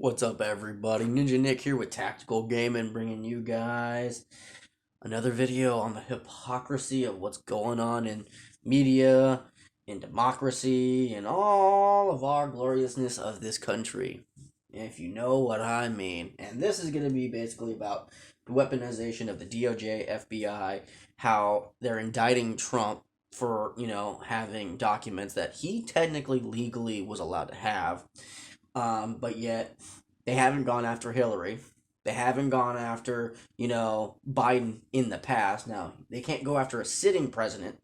What's up, everybody? Ninja Nick here with Tactical Gaming, bringing you guys another video on the hypocrisy of what's going on in media, in democracy, and all of our gloriousness of this country. If you know what I mean. And this is going to be basically about the weaponization of the DOJ, FBI, how they're indicting Trump for, having documents that he technically legally was allowed to have, but yet they haven't gone after Hillary. They haven't gone after, Biden in the past. Now, they can't go after a sitting president,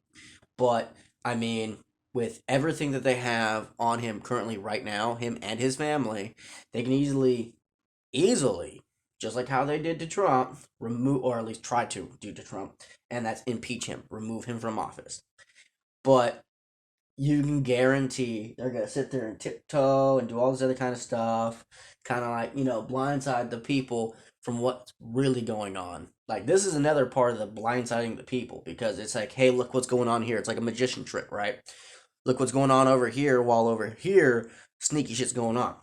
but I mean, with everything that they have on him currently right now, him and his family, they can easily, just like how they did to Trump, remove, or at least try to do to Trump, and that's impeach him, remove him from office. But you can guarantee they're gonna sit there and tiptoe and do all this other kind of stuff, kind of like blindside the people from what's really going on. Like this is another part of the blindsiding the people because it's like, hey, look what's going on here. It's like a magician trick, right? Look what's going on over here, while over here sneaky shit's going on,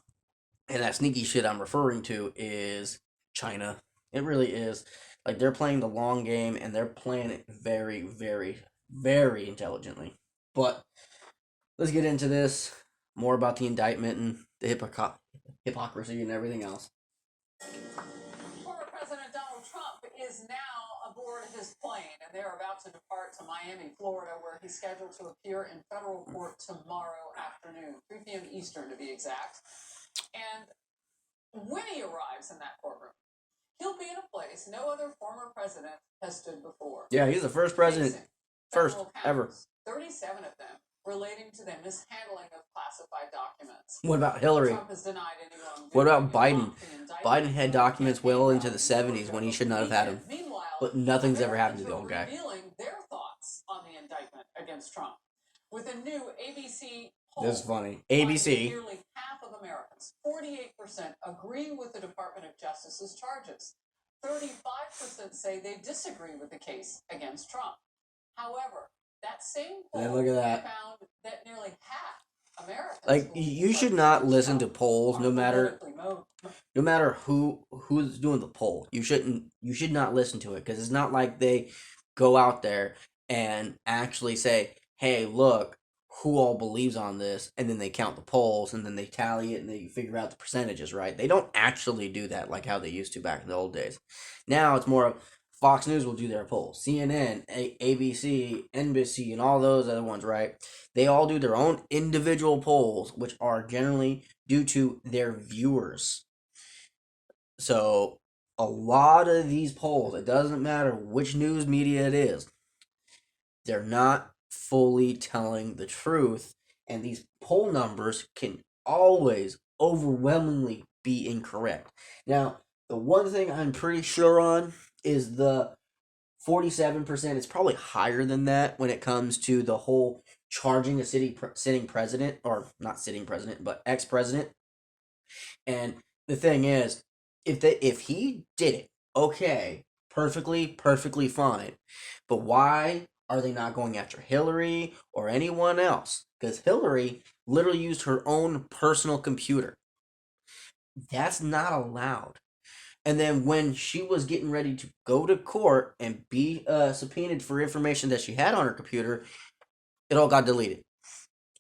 and that sneaky shit I'm referring to is China. It really is. Like they're playing the long game and they're playing it very, very, very intelligently. But let's get into this more about the indictment and the hypocrisy and everything else. Former President Donald Trump is now aboard his plane, and they're about to depart to Miami, Florida, where he's scheduled to appear in federal court tomorrow afternoon, 3 p.m. Eastern to be exact. And when he arrives in that courtroom, he'll be in a place no other former president has stood before. Yeah, he's the first president, first ever. 37 of them relating to the mishandling of classified documents. What about Hillary? Trump has denied any wrongdoing. What about Biden? Biden had documents well into the 70s when he should not have had them. But nothing's ever happened to the old guy. Revealing their thoughts on the indictment against Trump. With a new ABC poll, this is funny. ABC. Nearly half of Americans, 48%, agree with the Department of Justice's charges. 35% say they disagree with the case against Trump. However, that same poll look at that. found that nearly half Americans, like, you should not listen to polls, no matter who's doing the poll. You should not listen to it because it's not like they go out there and actually say, hey, look who all believes on this, and then they count the polls and then they tally it and they figure out the percentages, right? They don't actually do that like how they used to back in the old days. Now it's more of Fox News will do their polls, CNN, ABC, NBC, and all those other ones, right? They all do their own individual polls, which are generally due to their viewers. So a lot of these polls, it doesn't matter which news media it is, they're not fully telling the truth, and these poll numbers can always overwhelmingly be incorrect. Now, the one thing I'm pretty sure on is the 47%. It's probably higher than that when it comes to the whole charging a sitting president, or not sitting president, but ex-president. And the thing is, if he did it, okay, perfectly fine. But why are they not going after Hillary or anyone else? Because Hillary literally used her own personal computer. That's not allowed. And then when she was getting ready to go to court and be subpoenaed for information that she had on her computer, it all got deleted.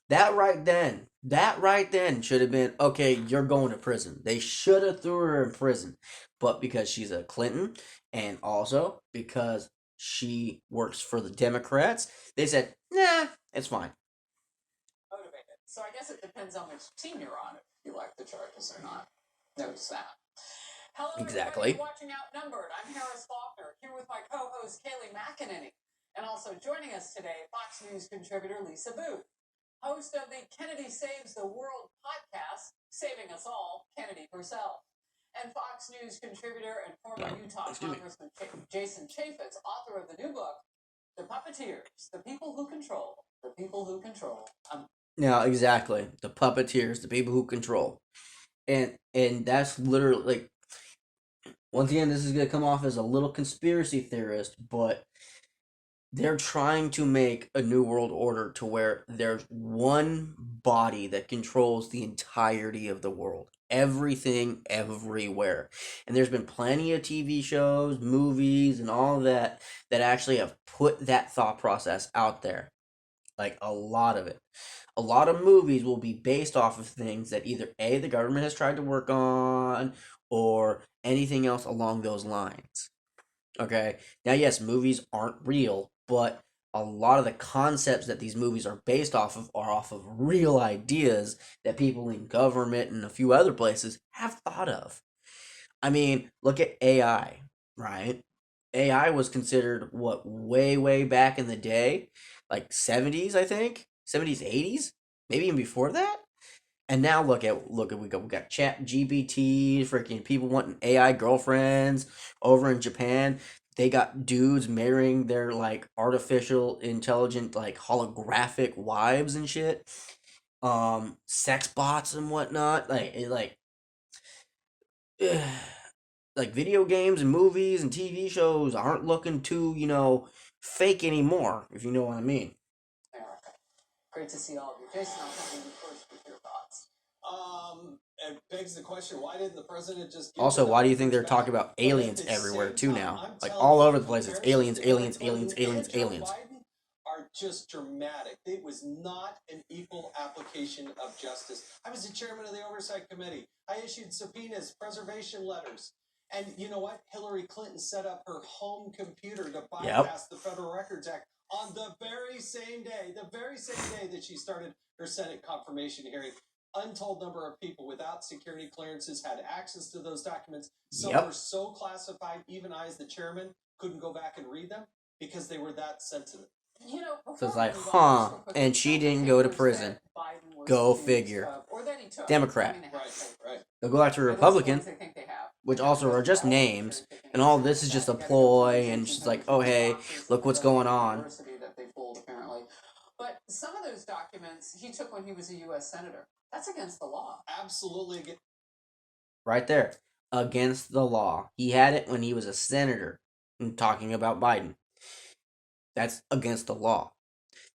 That right then should have been, okay, you're going to prison. They should have threw her in prison. But because she's a Clinton, and also because she works for the Democrats, they said, nah, it's fine. Motivated. So I guess it depends on which team you're on, if you like the charges or not. Notice that. Hello, exactly. Everybody watching Outnumbered. I'm Harris Faulkner, here with my co-host Kayleigh McEnany, and also joining us today, Fox News contributor Lisa Booth, host of the Kennedy Saves the World podcast, Saving Us All, Kennedy herself, and Fox News contributor and former Utah Congressman Jason Chaffetz, author of the new book, The Puppeteers, The People Who Control, The People Who Control. Now, exactly, the puppeteers, the people who control. And that's literally, like, once again, this is going to come off as a little conspiracy theorist, but they're trying to make a new world order to where there's one body that controls the entirety of the world. Everything, everywhere. And there's been plenty of TV shows, movies, and all of that that actually have put that thought process out there. Like a lot of it. A lot of movies will be based off of things that either A, the government has tried to work on, or anything else along those lines. Okay. Now, yes, movies aren't real, but a lot of the concepts that these movies are based off of are off of real ideas that people in government and a few other places have thought of. I mean, look at AI, right? AI was considered what way, way back in the day, like 70s, I think, 70s, 80s, maybe even before that. And now look at we got Chat GPT, freaking people wanting AI girlfriends over in Japan. They got dudes marrying their like artificial intelligent like holographic wives and shit. Sex bots and whatnot. Like video games and movies and TV shows aren't looking too, fake anymore, if you know what I mean. America. Great to see all of you. Jason, I'll come to you first with your thoughts. It begs the question: why didn't the president just? Also, why do you think they're talking about aliens everywhere too now? Like all over the place, it's aliens, aliens, aliens, aliens, aliens. Biden are just dramatic. It was not an equal application of justice. I was the chairman of the Oversight Committee. I issued subpoenas, preservation letters. And you know what? Hillary Clinton set up her home computer to bypass the Federal Records Act on the very same day that she started her Senate confirmation hearing. Untold number of people without security clearances had access to those documents. Some were so classified, even I, as the chairman, couldn't go back and read them because they were that sensitive. So it's like, and she didn't go to prison. Go figure. Democrat. Right. They'll go after Republican, which also are just names, and all this is just a ploy, and she's like, oh, hey, look what's going on. But some of those documents he took when he was a U.S. Senator. That's against the law. Absolutely. Right there. Against the law. He had it when he was a senator, talking about Biden. That's against the law.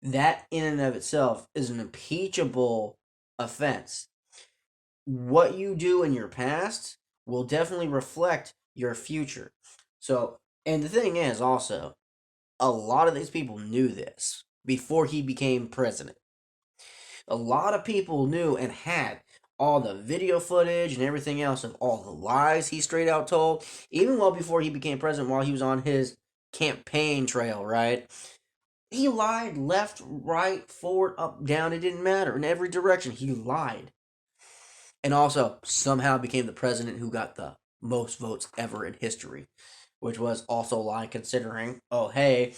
That in and of itself is an impeachable offense. What you do in your past will definitely reflect your future. So, and the thing is also, a lot of these people knew this before he became president. A lot of people knew and had all the video footage and everything else of all the lies he straight out told, even well before he became president, while he was on his campaign trail, right? He lied left, right, forward, up, down. It didn't matter. In every direction, he lied. And also, somehow became the president who got the most votes ever in history, which was also a lie considering, oh, hey,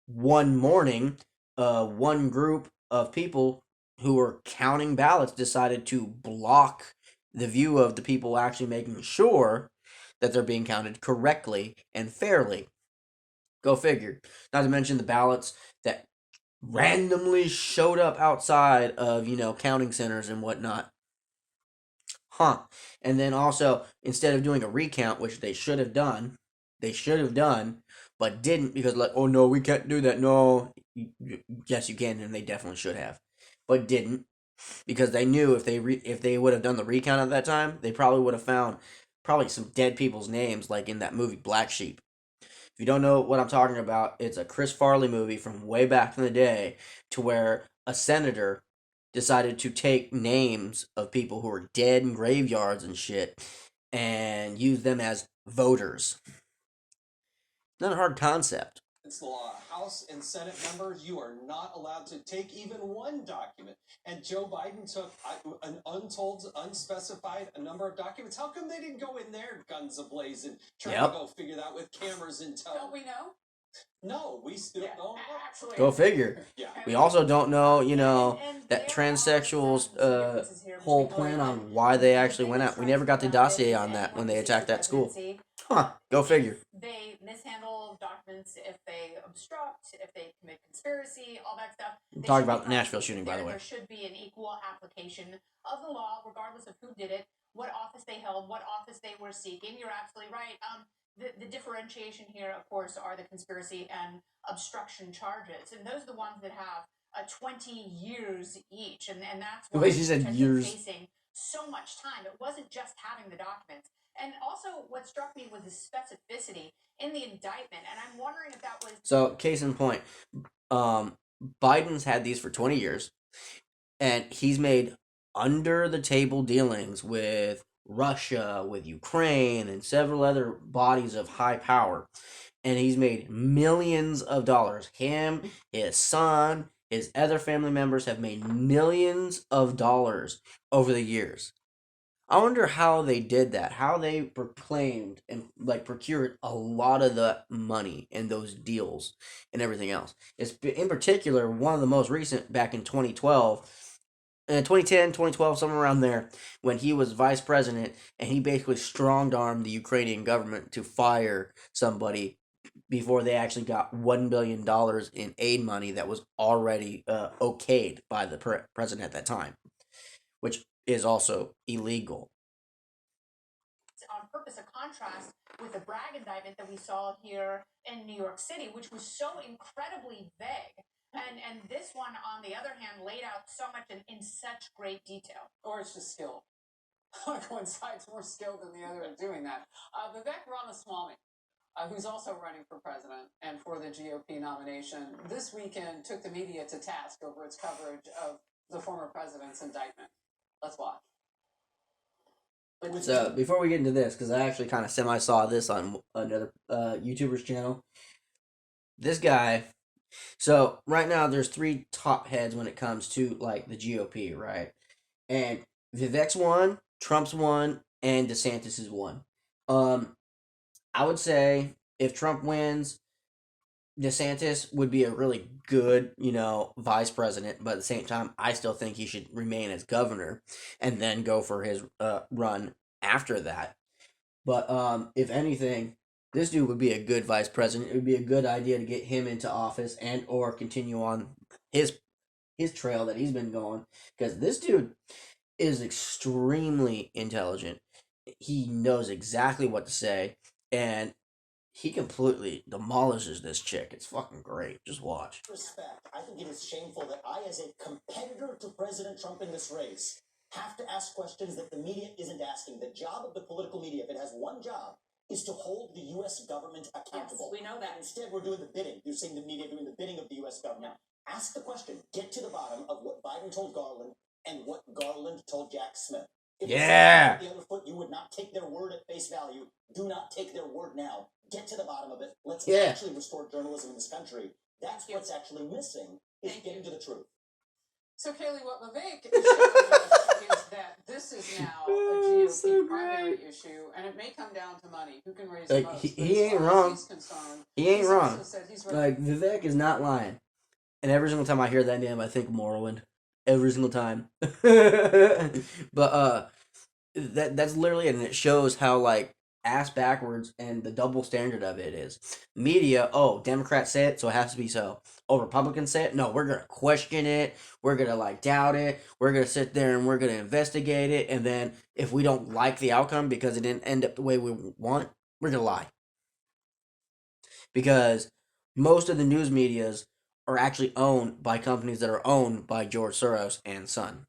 one morning, one group of people who were counting ballots decided to block the view of the people actually making sure that they're being counted correctly and fairly. Go figure. Not to mention the ballots that randomly showed up outside of, counting centers and whatnot. And then also, instead of doing a recount, which they should have done, but didn't because, like, oh no, we can't do that. No, yes, you can, and they definitely should have, but didn't because they knew if they would have done the recount at that time, they probably would have found some dead people's names, like in that movie Black Sheep. If you don't know what I'm talking about, it's a Chris Farley movie from way back in the day to where a senator decided to take names of people who were dead in graveyards and shit and use them as voters. Not a hard concept. It's the law. House and Senate members, you are not allowed to take even one document. And Joe Biden took an untold, unspecified number of documents. How come they didn't go in there guns ablaze and try to go figure that with cameras in tow? Don't we know? No, we still don't know. Actually, Go figure. Yeah. We also don't know, that transsexuals' whole plan on why they actually went out. We never got the dossier on that when they attacked that school. Go figure. They mishandle documents if they obstruct, if they commit conspiracy, all that stuff. I'm talking about the Nashville shooting, by the way. There should be an equal application of the law, regardless of who did it, what office they held, what office they were seeking. You're absolutely right. the differentiation here, of course, are the conspiracy and obstruction charges, and those are the ones that have 20 years each, and that's The why way she said Judge is years. facing so much time. It wasn't just having the documents, and also what struck me was the specificity in the indictment, and I'm wondering if that was So, case in point, Biden's had these for 20 years, and he's made under the table dealings with Russia, with Ukraine, and several other bodies of high power. And he's made millions of dollars. Him, his son, his other family members have made millions of dollars over the years. I wonder how they did that, how they proclaimed and like procured a lot of the money in those deals and everything else. It's in particular one of the most recent back in 2012, 2010, 2012, somewhere around there, when he was vice president and he basically strong armed the Ukrainian government to fire somebody before they actually got $1 billion in aid money that was already okayed by the president at that time, which is also illegal. on purpose a contrast with the Bragg indictment that we saw here in New York City, which was so incredibly vague. And this one, on the other hand, laid out so much in such great detail. Or it's just skill. One side's more skilled than the other at doing that. Vivek Ramaswamy, who's also running for president and for the GOP nomination, this weekend took the media to task over its coverage of the former president's indictment. Let's watch. So before we get into this, because I actually kind of semi saw this on another YouTuber's channel, this guy. So right now there's three top heads when it comes to like the GOP, right? And Vivek's one, Trump's one, and DeSantis is one. I would say if Trump wins, DeSantis would be a really good, vice president, but at the same time, I still think he should remain as governor and then go for his run after that. But if anything, this dude would be a good vice president. It would be a good idea to get him into office and or continue on his trail that he's been going, because this dude is extremely intelligent. He knows exactly what to say, and he completely demolishes this chick. It's fucking great. Just watch. Respect. I think it is shameful that I, as a competitor to President Trump in this race, have to ask questions that the media isn't asking. The job of the political media, if it has one job, is to hold the U.S. government accountable. Yes, we know that. And instead, we're doing the bidding. You're saying the media doing the bidding of the U.S. government. No. Ask the question. Get to the bottom of what Biden told Garland and what Garland told Jack Smith. If Yeah. the other foot, you would not take their word at face value. Do not take their word now. Get to the bottom of it. Let's actually restore journalism in this country. That's what's actually missing, is getting to the truth. So, Kaylee, what Vivek is showing is that this is now a GOP primary issue, and it may come down to money. Who can raise the most? He ain't as far wrong. as he's concerned, He ain't he's wrong. also said he's ready. Like, Vivek is not lying. And every single time I hear that name, I think Moreland. Every single time. But that's literally it, and it shows how like ass backwards and the double standard of it is. Media, Democrats say it, so it has to be so. Republicans say it, no, we're gonna question it, we're gonna like doubt it, we're gonna sit there and we're gonna investigate it, and then if we don't like the outcome because it didn't end up the way we want, we're gonna lie. Because most of the news medias are actually owned by companies that are owned by George Soros and Son.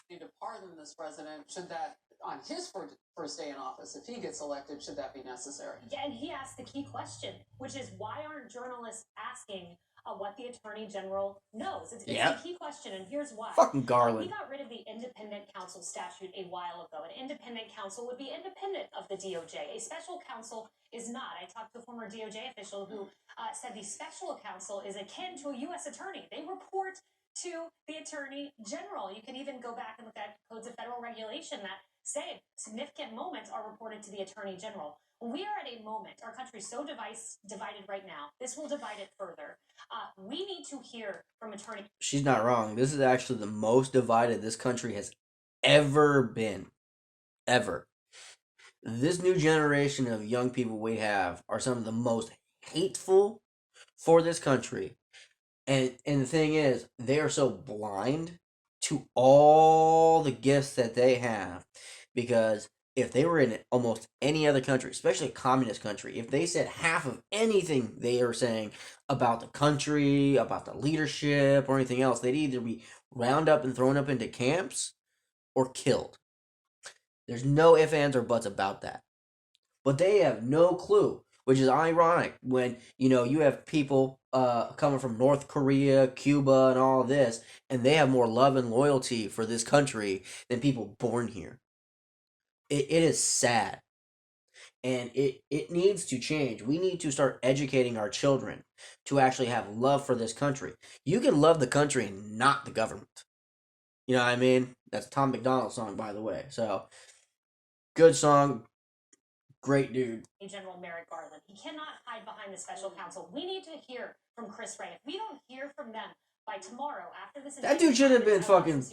To pardon this president, should that, on his first day in office, if he gets elected, should that be necessary? Yeah, and he asked the key question, which is why aren't journalists asking what the Attorney General knows? It's a key question, and here's why. Fucking We Garland. got rid of the independent counsel statute a while ago. An independent counsel would be independent of the DOJ. A special counsel is not. I talked to a former DOJ official who said the special counsel is akin to a U.S. attorney. They report to the Attorney General. You can even go back and look at codes of federal regulation that say significant moments are reported to the Attorney General. We are at a moment, our country's so divided right now, this will divide it further. We need to hear from Attorney. She's not wrong. This is actually the most divided this country has ever been. Ever. This new generation of young people we have are some of the most hateful for this country. And the thing is, they are so blind to all the gifts that they have, because if they were in almost any other country, especially a communist country, if they said half of anything they are saying about the country, about the leadership, or anything else, they'd either be round up and thrown up into camps or killed. There's no ifs, ands, or buts about that. But they have no clue, which is ironic when, you have people coming from North Korea, Cuba, and all of this, and they have more love and loyalty for this country than people born here. It is sad. And it needs to change. We need to start educating our children to actually have love for this country. You can love the country and not the government. You know what I mean? That's Tom McDonald's song, by the way. So, good song. Great dude. General Merrick Garland. He cannot hide behind the special counsel. We need to hear from Chris Wray. If we don't hear from them by tomorrow, after this, That dude should have been fucking.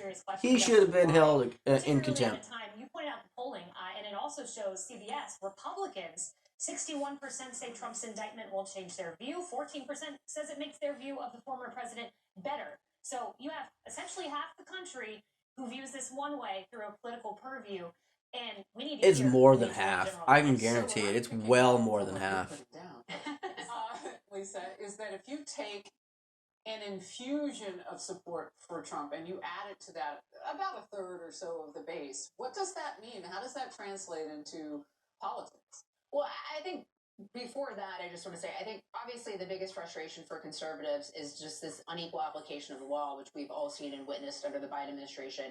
He should have been held in contempt. At the time, you pointed out the polling, and it also shows CBS Republicans. 61% say Trump's indictment won't change their view. 14% says it makes their view of the former president better. So you have essentially half the country who views this one way through a political purview. And we need to It's hear more from than these half. general I can managers. guarantee it. It's well more than half. Put it down. Lisa, is that if you take an infusion of support for Trump and you add it to that, about a third or so of the base, what does that mean? How does that translate into politics? Well, I think before that, I just want to say, I think obviously the biggest frustration for conservatives is just this unequal application of the law, which we've all seen and witnessed under the Biden administration,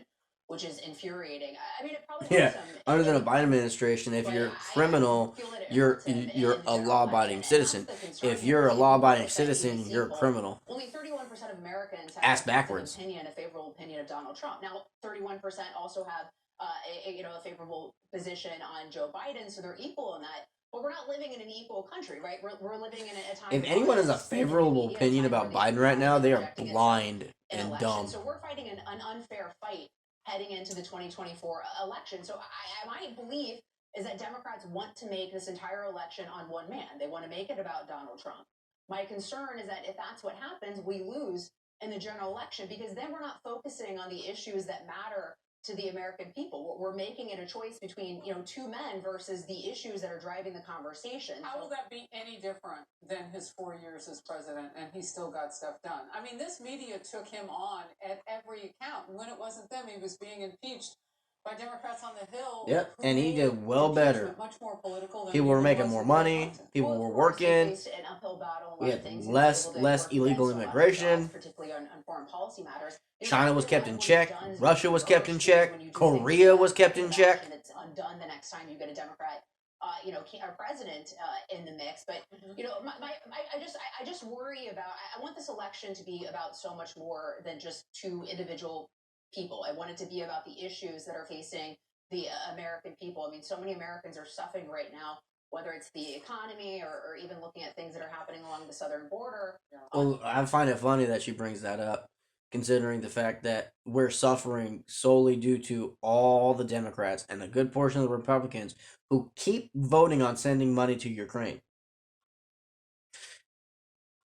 which is infuriating. I mean, it probably Yeah, has some under the Biden administration, if but you're I criminal, feel that it you're hurts him you're in the a general law-abiding election, and citizen. that's the concern If here. you're a People law-abiding affecting these citizen, you're a people. criminal. Only 31% of Americans have Ass a backwards. opinion, a favorable opinion of Donald Trump. Now, 31% also have a favorable position on Joe Biden, so they're equal in that. But we're not living in an equal country, right? We're living in a time. If where anyone has a it's in the favorable media, opinion time about where the Biden right now, they are projecting itself blind in and election. dumb. So we're fighting an unfair fight heading into the 2024 election. So my belief is that Democrats want to make this entire election on one man. They want to make it about Donald Trump. My concern is that if that's what happens, we lose in the general election because then we're not focusing on the issues that matter to the American people. We're making it a choice between, two men versus the issues that are driving the conversation. How will that be any different than his 4 years as president and he still got stuff done? I mean, this media took him on at every account. And when it wasn't them, he was being impeached by Democrats on the Hill. Yep, who and he made did well better. impeachment much more political than People it were even making was more with Bill money. Clinton. People Well, were of course, they working. faced an uphill battle in a We lot of had things. He was less able to less work illegal against a lot of immigration. jobs, particularly on foreign policy matters. China was kept in What he's check. done is Russia was reverse kept in things check. when you do Korea things was like kept in check. action that's undone the next time you get a Democrat, our president in the mix. But I just worry about. I want this election to be about so much more than just two individual people. I want it to be about the issues that are facing the American people. I mean, so many Americans are suffering right now, whether it's the economy or even looking at things that are happening along the southern border. Well, I find it funny that she brings that up, considering the fact that we're suffering solely due to all the Democrats and a good portion of the Republicans who keep voting on sending money to Ukraine.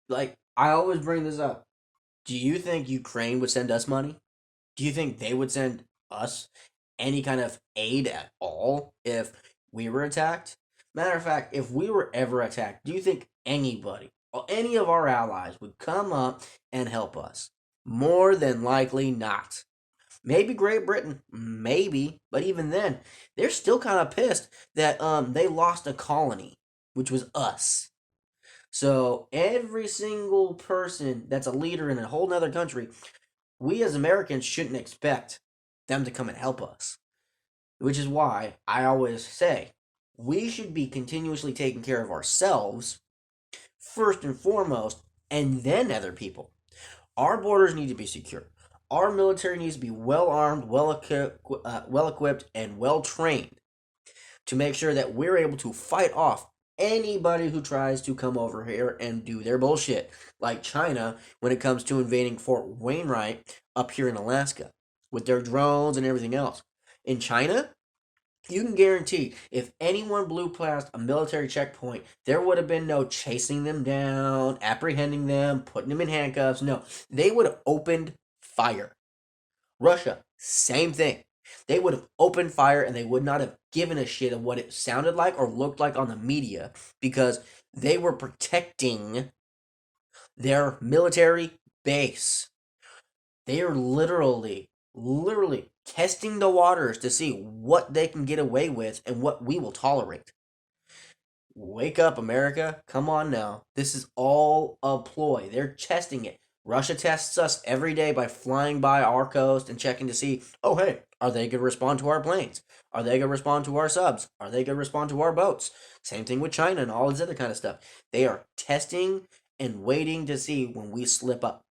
Like, I always bring this up. Do you think Ukraine would send us money? Do you think they would send us any kind of aid at all if we were attacked? Matter of fact, if we were ever attacked, do you think anybody or any of our allies would come up and help us? More than likely not. Maybe Great Britain, maybe, but even then, they're still kind of pissed that they lost a colony, which was us. So every single person that's a leader in a whole nother country, we as Americans shouldn't expect them to come and help us. Which is why I always say we should be continuously taking care of ourselves first and foremost, and then other people. Our borders need to be secure. Our military needs to be well armed, well equipped, and well trained to make sure that we're able to fight off anybody who tries to come over here and do their bullshit, like China when it comes to invading Fort Wainwright up here in Alaska with their drones and everything else. In China, you can guarantee if anyone blew past a military checkpoint, there would have been no chasing them down, apprehending them, putting them in handcuffs. No, they would have opened fire. Russia, same thing. They would have opened fire and they would not have given a shit of what it sounded like or looked like on the media because they were protecting their military base. They are literally testing the waters to see what they can get away with and what we will tolerate. Wake up, America. Come on now. This is all a ploy. They're testing it. Russia tests us every day by flying by our coast and checking to see, oh, hey, are they going to respond to our planes? Are they going to respond to our subs? Are they going to respond to our boats? Same thing with China and all this other kind of stuff. They are testing and waiting to see when we slip up.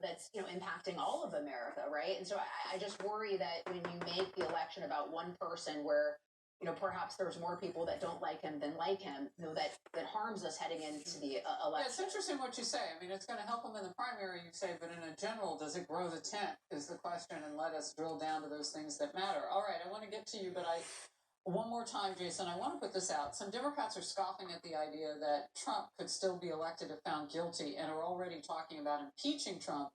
That's impacting all of America, right? And so I just worry that when you make the election about one person where perhaps there's more people that don't like him than like him, that harms us heading into the election. Yeah, it's interesting what you say. I mean, it's going to help him in the primary, you say, but in a general, does it grow the tent is the question, and let us drill down to those things that matter. All right, I want to get to you, but one more time, Jason, I want to put this out. Some Democrats are scoffing at the idea that Trump could still be elected if found guilty and are already talking about impeaching Trump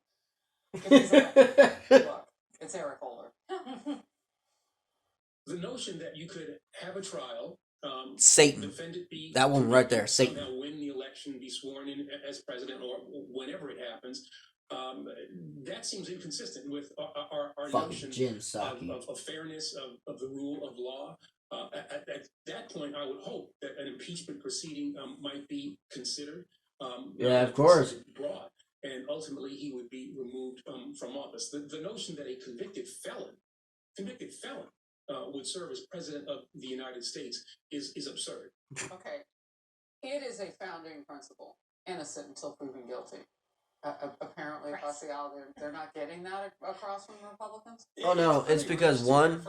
if he's elected. Look, it's Eric Holder. The notion that you could have a trial, Satan. defendant be That one right there, Satan. somehow win the election, be sworn in as president, or whenever it happens, that seems inconsistent with our Fucking notion Jin Saki. of fairness, of the rule of law. At that point, I would hope that an impeachment proceeding might be considered. Yeah, of course. Broad, and ultimately he would be removed from office. The notion that a convicted felon would serve as president of the United States is absurd. Okay. It is a founding principle. Innocent until proven guilty. Apparently, across the aisle, they're not getting that across from Republicans. Oh no, it's because one,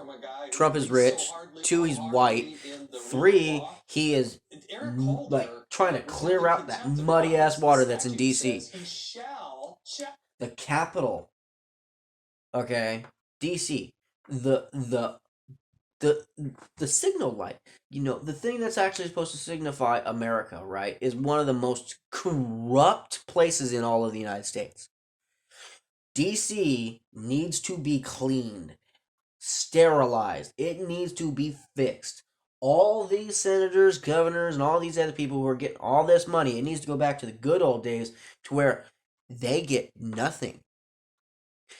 Trump is rich. Two, he's white. Three, he is like trying to clear out that muddy ass water that's in D.C. The capital. Okay, D.C. The signal light, the thing that's actually supposed to signify America, right, is one of the most corrupt places in all of the United States. DC needs to be cleaned, sterilized. It needs to be fixed. All these senators, governors, and all these other people who are getting all this money, it needs to go back to the good old days to where they get nothing.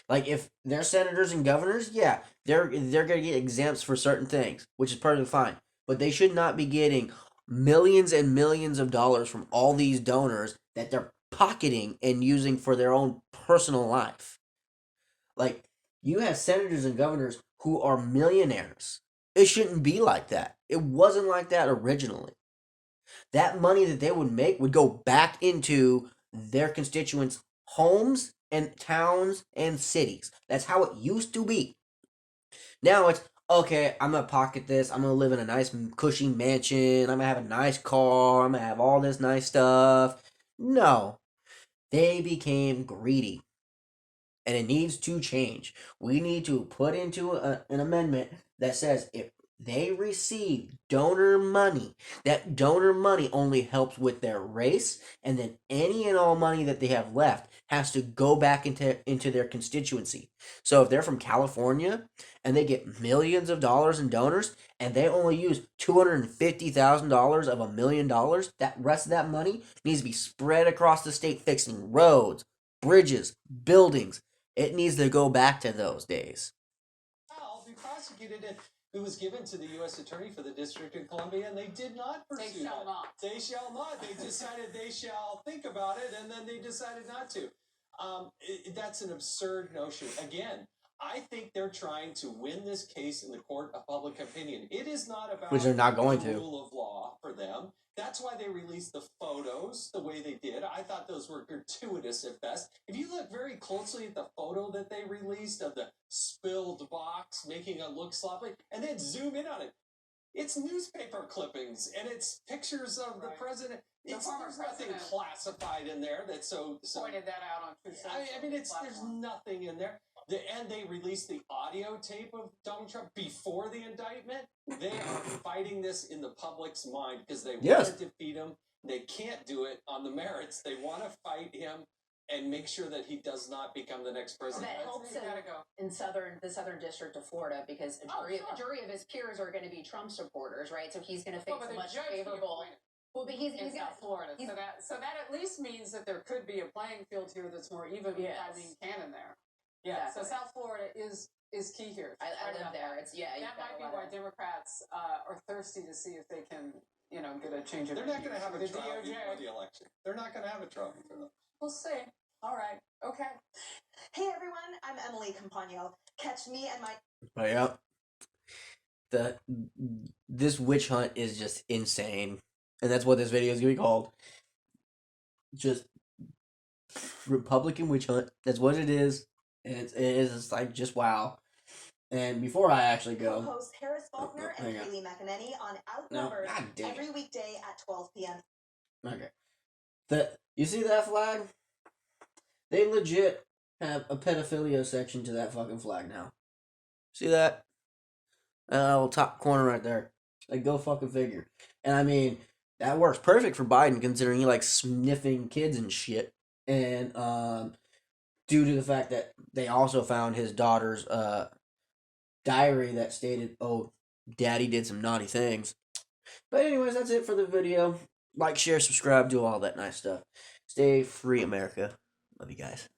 Like, if they're senators and governors, yeah, they're going to get exempts for certain things, which is perfectly fine. But they should not be getting millions and millions of dollars from all these donors that they're pocketing and using for their own personal life. Like, you have senators and governors who are millionaires. It shouldn't be like that. It wasn't like that originally. That money that they would make would go back into their constituents' homes and towns and cities. That's how it used to be. Now it's, okay, I'm going to pocket this. I'm going to live in a nice, cushy mansion. I'm going to have a nice car. I'm going to have all this nice stuff. No. They became greedy. And it needs to change. We need to put into an amendment that says if they receive donor money, that donor money only helps with their race, and then any and all money that they have left has to go back into their constituency. So if they're from California and they get millions of dollars in donors and they only use $250,000 of $1 million, that rest of that money needs to be spread across the state fixing roads, bridges, buildings. It needs to go back to those days. I'll be prosecuted. It was given to the U.S. Attorney for the District of Columbia, and they did not pursue They shall that. not. They shall not. They decided they shall think about it, and then they decided not to. That's an absurd notion. Again, I think they're trying to win this case in the court of public opinion. It is not about Which they're not going the to. rule of law for them. That's why they released the photos the way they did. I thought those were gratuitous at best. If you look very closely at the photo that they released of the spilled box, making it look sloppy, and then zoom in on it, it's newspaper clippings and it's pictures of the president. There's nothing classified in there that's so Pointed that out on True I mean, there's nothing in there. And they released the audio tape of Donald Trump before the indictment. They are fighting this in the public's mind because they want to defeat him. They can't do it on the merits. They want to fight him and make sure that he does not become the next president. That helps You him gotta go. in the southern district of Florida because a jury of his peers are going to be Trump supporters, right? So he's going to face Well, but a the much judge he favorable. appointed Well, but he's in going South Florida, he's- so that at least means that there could be a playing field here that's more even with Yes. Eileen Cannon there. Yeah, Exactly. so South Florida is key here. I Right live about there. that. It's you've That got might a be lot why of- Democrats are thirsty to see if they can, get a change of They're not going to have a the trial before DOJ. the election. They're not going to have a trial before the election. We'll see. All right. Okay. Hey everyone, I'm Emily Campagno. Catch me and my But yeah, this witch hunt is just insane, and that's what this video is gonna be called. Just Republican witch hunt. That's what it is. And it's like just wow. And before I actually go, co-host Harris Faulkner and hang on. Kaylee McEnany on No, Outnumbered God dang it. every weekday at 12 p.m. Okay, you see that flag? They legit have a pedophilia section to that fucking flag now. See that? Top corner right there. Like, go fucking figure. And I mean, that works perfect for Biden considering he likes sniffing kids and shit. And due to the fact that they also found his daughter's diary that stated, "Oh, daddy did some naughty things." But anyways, that's it for the video. Like, share, subscribe, do all that nice stuff. Stay free, America. Love you guys.